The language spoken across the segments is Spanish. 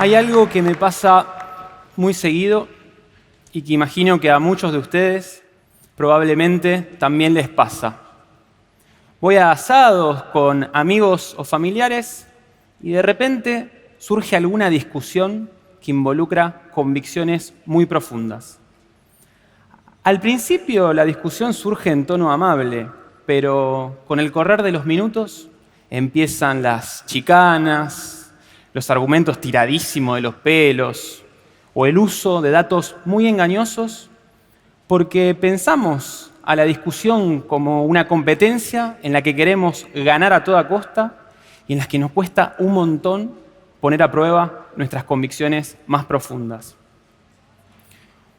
Hay algo que me pasa muy seguido y que imagino que a muchos de ustedes probablemente también les pasa. Voy a asados con amigos o familiares y de repente surge alguna discusión que involucra convicciones muy profundas. Al principio la discusión surge en tono amable, pero con el correr de los minutos empiezan las chicanas, los argumentos tiradísimos de los pelos o el uso de datos muy engañosos porque pensamos a la discusión como una competencia en la que queremos ganar a toda costa y en la que nos cuesta un montón poner a prueba nuestras convicciones más profundas.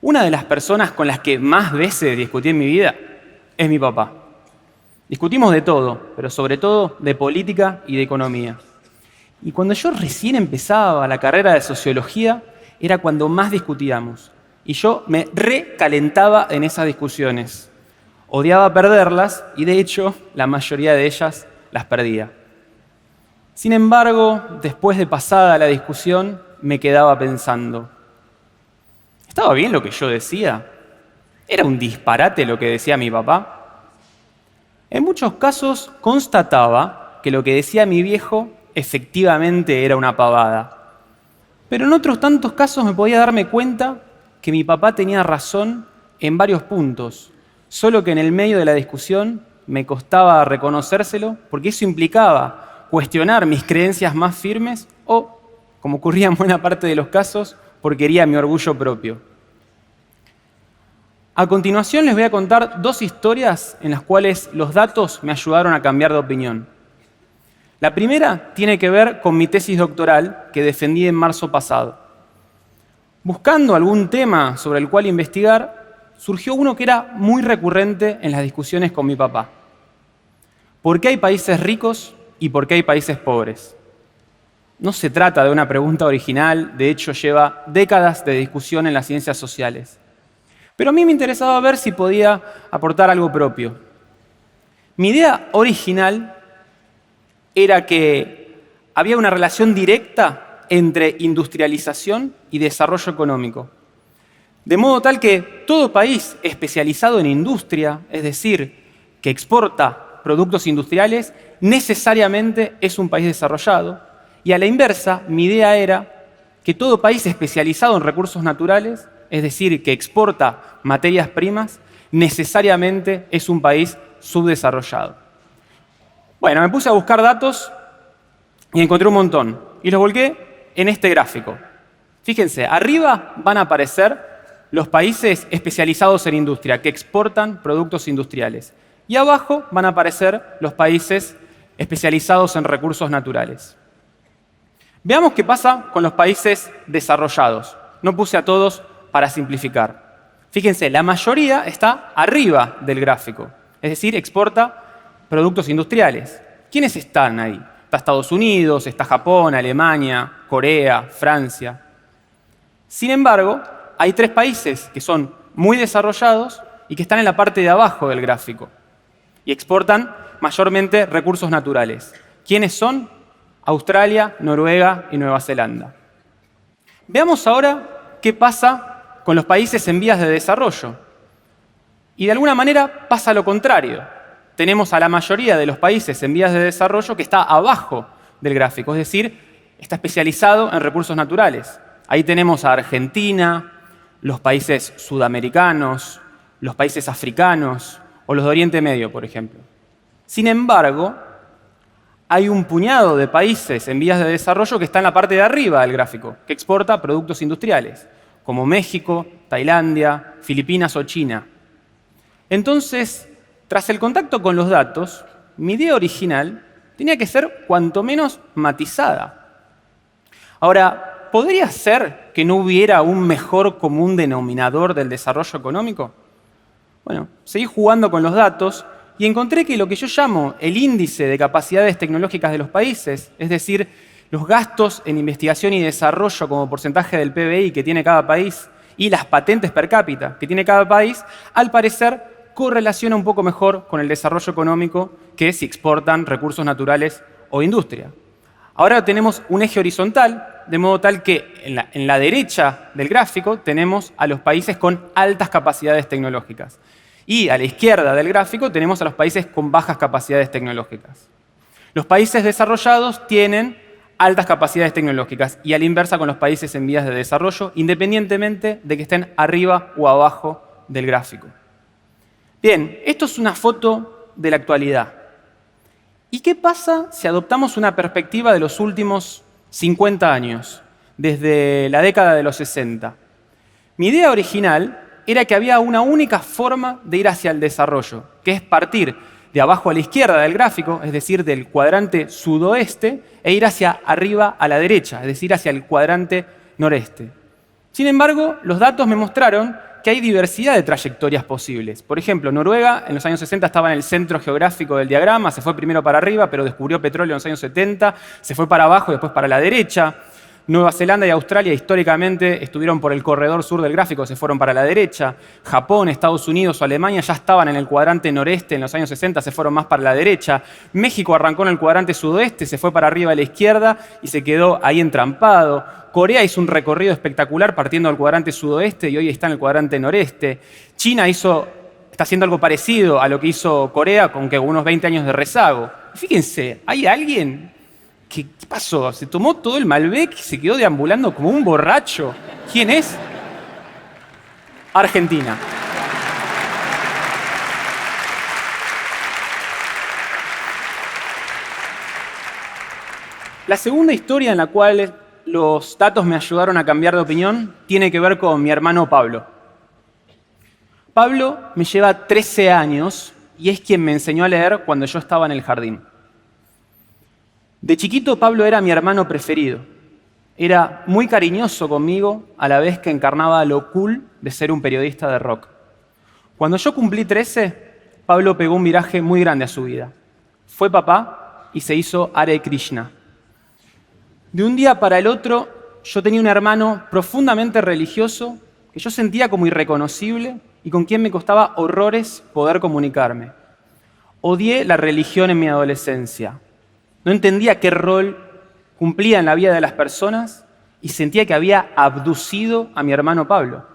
Una de las personas con las que más veces discutí en mi vida es mi papá. Discutimos de todo, pero sobre todo de política y de economía. Y cuando yo recién empezaba la carrera de sociología, era cuando más discutíamos. Y yo me recalentaba en esas discusiones. Odiaba perderlas y, de hecho, la mayoría de ellas las perdía. Sin embargo, después de pasada la discusión, me quedaba pensando, ¿estaba bien lo que yo decía? ¿Era un disparate lo que decía mi papá? En muchos casos constataba que lo que decía mi viejo efectivamente era una pavada. Pero en otros tantos casos me podía darme cuenta que mi papá tenía razón en varios puntos, solo que en el medio de la discusión me costaba reconocérselo porque eso implicaba cuestionar mis creencias más firmes o, como ocurría en buena parte de los casos, porque hería mi orgullo propio. A continuación les voy a contar dos historias en las cuales los datos me ayudaron a cambiar de opinión. La primera tiene que ver con mi tesis doctoral que defendí en marzo pasado. Buscando algún tema sobre el cual investigar, surgió uno que era muy recurrente en las discusiones con mi papá. ¿Por qué hay países ricos y por qué hay países pobres? No se trata de una pregunta original, de hecho lleva décadas de discusión en las ciencias sociales. Pero a mí me interesaba ver si podía aportar algo propio. Mi idea original era que había una relación directa entre industrialización y desarrollo económico. De modo tal que todo país especializado en industria, es decir, que exporta productos industriales, necesariamente es un país desarrollado. Y a la inversa, mi idea era que todo país especializado en recursos naturales, es decir, que exporta materias primas, necesariamente es un país subdesarrollado. Bueno, me puse a buscar datos y encontré un montón. Y los volqué en este gráfico. Fíjense, arriba van a aparecer los países especializados en industria, que exportan productos industriales. Y abajo van a aparecer los países especializados en recursos naturales. Veamos qué pasa con los países desarrollados. No puse a todos para simplificar. Fíjense, la mayoría está arriba del gráfico. Es decir, exporta productos industriales. ¿Quiénes están ahí? Está Estados Unidos, está Japón, Alemania, Corea, Francia. Sin embargo, hay tres países que son muy desarrollados y que están en la parte de abajo del gráfico y exportan mayormente recursos naturales. ¿Quiénes son? Australia, Noruega y Nueva Zelanda. Veamos ahora qué pasa con los países en vías de desarrollo. Y de alguna manera pasa lo contrario. Tenemos a la mayoría de los países en vías de desarrollo que está abajo del gráfico, es decir, está especializado en recursos naturales. Ahí tenemos a Argentina, los países sudamericanos, los países africanos o los de Oriente Medio, por ejemplo. Sin embargo, hay un puñado de países en vías de desarrollo que está en la parte de arriba del gráfico, que exporta productos industriales, como México, Tailandia, Filipinas o China. Entonces, tras el contacto con los datos, mi idea original tenía que ser cuanto menos matizada. Ahora, ¿podría ser que no hubiera un mejor común denominador del desarrollo económico? Bueno, seguí jugando con los datos y encontré que lo que yo llamo el índice de capacidades tecnológicas de los países, es decir, los gastos en investigación y desarrollo como porcentaje del PBI que tiene cada país y las patentes per cápita que tiene cada país, al parecer correlaciona un poco mejor con el desarrollo económico que si exportan recursos naturales o industria. Ahora tenemos un eje horizontal, de modo tal que en la derecha del gráfico tenemos a los países con altas capacidades tecnológicas. Y a la izquierda del gráfico tenemos a los países con bajas capacidades tecnológicas. Los países desarrollados tienen altas capacidades tecnológicas y a la inversa con los países en vías de desarrollo, independientemente de que estén arriba o abajo del gráfico. Bien, esto es una foto de la actualidad. ¿Y qué pasa si adoptamos una perspectiva de los últimos 50 años, desde la década de los 60? Mi idea original era que había una única forma de ir hacia el desarrollo, que es partir de abajo a la izquierda del gráfico, es decir, del cuadrante sudoeste, e ir hacia arriba a la derecha, es decir, hacia el cuadrante noreste. Sin embargo, los datos me mostraron que hay diversidad de trayectorias posibles. Por ejemplo, Noruega en los años 60 estaba en el centro geográfico del diagrama, se fue primero para arriba, pero descubrió petróleo en los años 70, se fue para abajo y después para la derecha. Nueva Zelanda y Australia históricamente estuvieron por el corredor sur del gráfico, se fueron para la derecha. Japón, Estados Unidos o Alemania ya estaban en el cuadrante noreste en los años 60, se fueron más para la derecha. México arrancó en el cuadrante sudoeste, se fue para arriba a la izquierda y se quedó ahí entrampado. Corea hizo un recorrido espectacular partiendo del cuadrante sudoeste y hoy está en el cuadrante noreste. China está haciendo algo parecido a lo que hizo Corea con que unos 20 años de rezago. Fíjense, hay alguien... ¿Qué pasó? Se tomó todo el Malbec y se quedó deambulando como un borracho. ¿Quién es? Argentina. La segunda historia en la cual los datos me ayudaron a cambiar de opinión tiene que ver con mi hermano Pablo. Pablo me lleva 13 años y es quien me enseñó a leer cuando yo estaba en el jardín. De chiquito, Pablo era mi hermano preferido. Era muy cariñoso conmigo, a la vez que encarnaba lo cool de ser un periodista de rock. Cuando yo cumplí 13, Pablo pegó un viraje muy grande a su vida. Fue papá y se hizo Hare Krishna. De un día para el otro, yo tenía un hermano profundamente religioso que yo sentía como irreconocible y con quien me costaba horrores poder comunicarme. Odié la religión en mi adolescencia. No entendía qué rol cumplía en la vida de las personas y sentía que había abducido a mi hermano Pablo.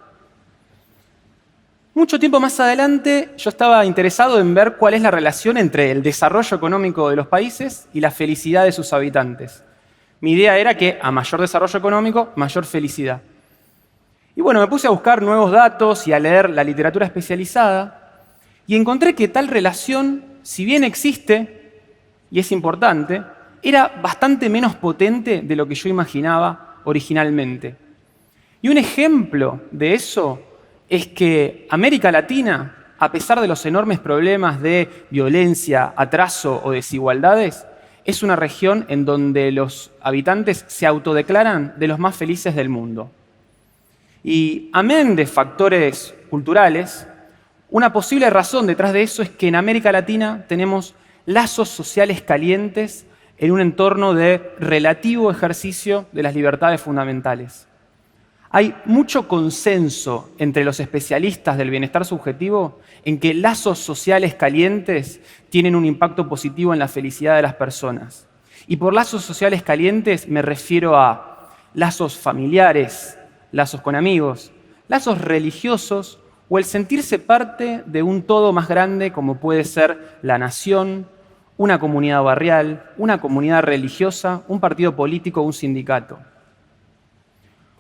Mucho tiempo más adelante yo estaba interesado en ver cuál es la relación entre el desarrollo económico de los países y la felicidad de sus habitantes. Mi idea era que a mayor desarrollo económico, mayor felicidad. Y bueno, me puse a buscar nuevos datos y a leer la literatura especializada y encontré que tal relación, si bien existe, y es importante, era bastante menos potente de lo que yo imaginaba originalmente. Y un ejemplo de eso es que América Latina, a pesar de los enormes problemas de violencia, atraso o desigualdades, es una región en donde los habitantes se autodeclaran de los más felices del mundo. Y amén de factores culturales, una posible razón detrás de eso es que en América Latina tenemos lazos sociales calientes en un entorno de relativo ejercicio de las libertades fundamentales. Hay mucho consenso entre los especialistas del bienestar subjetivo en que lazos sociales calientes tienen un impacto positivo en la felicidad de las personas. Y por lazos sociales calientes me refiero a lazos familiares, lazos con amigos, lazos religiosos o el sentirse parte de un todo más grande como puede ser la nación, una comunidad barrial, una comunidad religiosa, un partido político o un sindicato.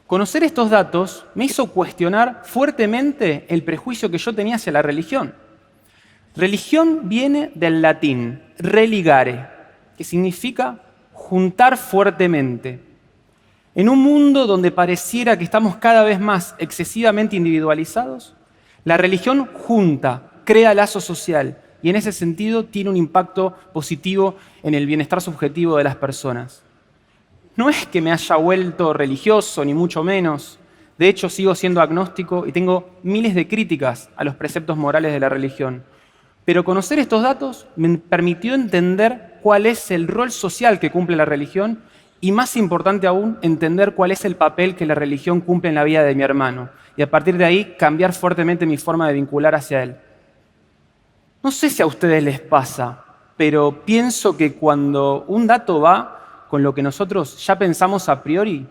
Conocer estos datos me hizo cuestionar fuertemente el prejuicio que yo tenía hacia la religión. Religión viene del latín religare, que significa juntar fuertemente. En un mundo donde pareciera que estamos cada vez más excesivamente individualizados, la religión junta, crea lazo social y en ese sentido tiene un impacto positivo en el bienestar subjetivo de las personas. No es que me haya vuelto religioso, ni mucho menos. De hecho, sigo siendo agnóstico y tengo miles de críticas a los preceptos morales de la religión. Pero conocer estos datos me permitió entender cuál es el rol social que cumple la religión y, más importante aún, entender cuál es el papel que la religión cumple en la vida de mi hermano. Y a partir de ahí, cambiar fuertemente mi forma de vincular hacia él. No sé si a ustedes les pasa, pero pienso que cuando un dato va con lo que nosotros ya pensamos a priori,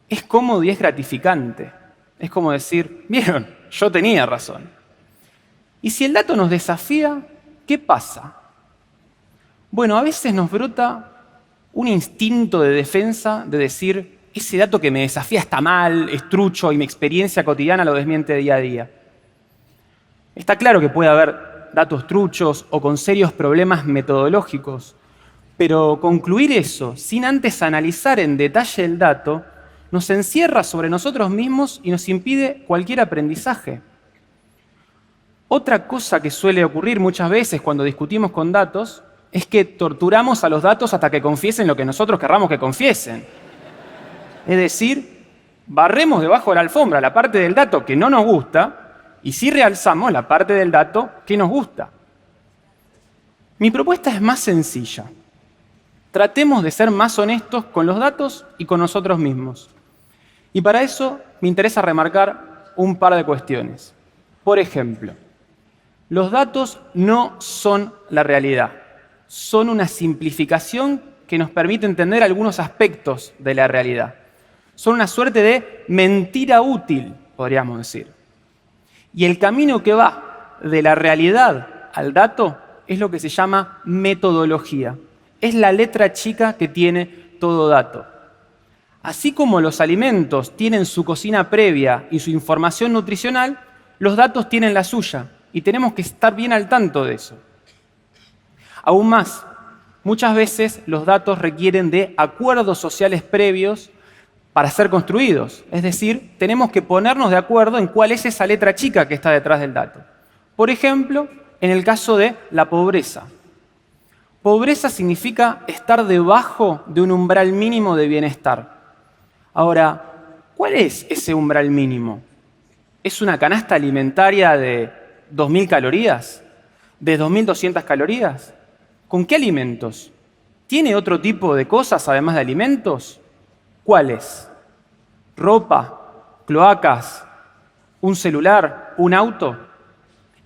es cómodo y es gratificante. Es como decir, vieron, yo tenía razón. Y si el dato nos desafía, ¿qué pasa? Bueno, a veces nos brota un instinto de defensa de decir, ese dato que me desafía está mal, es trucho y mi experiencia cotidiana lo desmiente día a día. Está claro que puede haber datos truchos o con serios problemas metodológicos, pero concluir eso sin antes analizar en detalle el dato nos encierra sobre nosotros mismos y nos impide cualquier aprendizaje. Otra cosa que suele ocurrir muchas veces cuando discutimos con datos es que torturamos a los datos hasta que confiesen lo que nosotros querramos que confiesen. Es decir, barremos debajo de la alfombra la parte del dato que no nos gusta y sí realzamos la parte del dato que nos gusta. Mi propuesta es más sencilla. Tratemos de ser más honestos con los datos y con nosotros mismos. Y para eso me interesa remarcar un par de cuestiones. Por ejemplo, los datos no son la realidad. Son una simplificación que nos permite entender algunos aspectos de la realidad. Son una suerte de mentira útil, podríamos decir. Y el camino que va de la realidad al dato es lo que se llama metodología. Es la letra chica que tiene todo dato. Así como los alimentos tienen su cocina previa y su información nutricional, los datos tienen la suya y tenemos que estar bien al tanto de eso. Aún más, muchas veces los datos requieren de acuerdos sociales previos para ser construidos. Es decir, tenemos que ponernos de acuerdo en cuál es esa letra chica que está detrás del dato. Por ejemplo, en el caso de la pobreza. Pobreza significa estar debajo de un umbral mínimo de bienestar. Ahora, ¿cuál es ese umbral mínimo? ¿Es una canasta alimentaria de 2.000 calorías? ¿De 2.200 calorías? ¿Con qué alimentos? ¿Tiene otro tipo de cosas además de alimentos? ¿Cuáles? ¿Ropa? ¿Cloacas? ¿Un celular? ¿Un auto?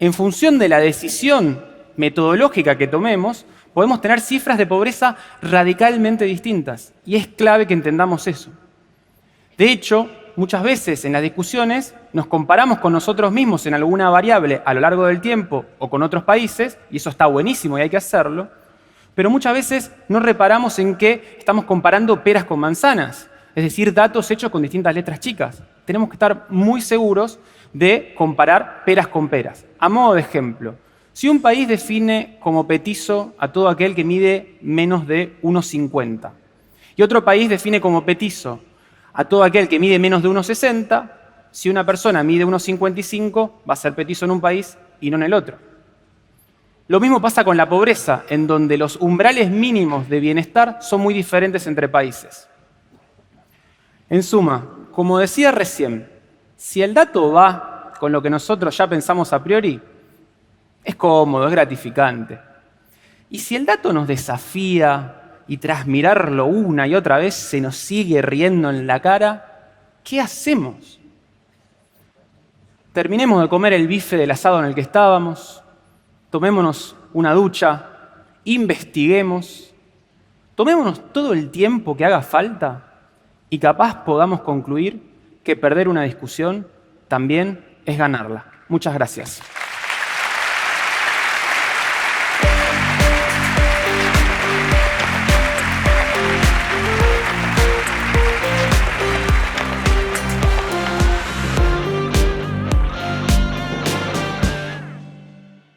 En función de la decisión metodológica que tomemos, podemos tener cifras de pobreza radicalmente distintas. Y es clave que entendamos eso. De hecho, muchas veces en las discusiones nos comparamos con nosotros mismos en alguna variable a lo largo del tiempo o con otros países, y eso está buenísimo y hay que hacerlo, pero muchas veces no reparamos en que estamos comparando peras con manzanas, es decir, datos hechos con distintas letras chicas. Tenemos que estar muy seguros de comparar peras con peras. A modo de ejemplo, si un país define como petizo a todo aquel que mide menos de 1,50 y otro país define como petizo a todo aquel que mide menos de 1,60, si una persona mide 1,55, va a ser petizo en un país y no en el otro. Lo mismo pasa con la pobreza, en donde los umbrales mínimos de bienestar son muy diferentes entre países. En suma, como decía recién, si el dato va con lo que nosotros ya pensamos a priori, es cómodo, es gratificante. Y si el dato nos desafía y tras mirarlo una y otra vez se nos sigue riendo en la cara, ¿qué hacemos? Terminemos de comer el bife del asado en el que estábamos, tomémonos una ducha, investiguemos, tomémonos todo el tiempo que haga falta y capaz podamos concluir que perder una discusión también es ganarla. Muchas gracias.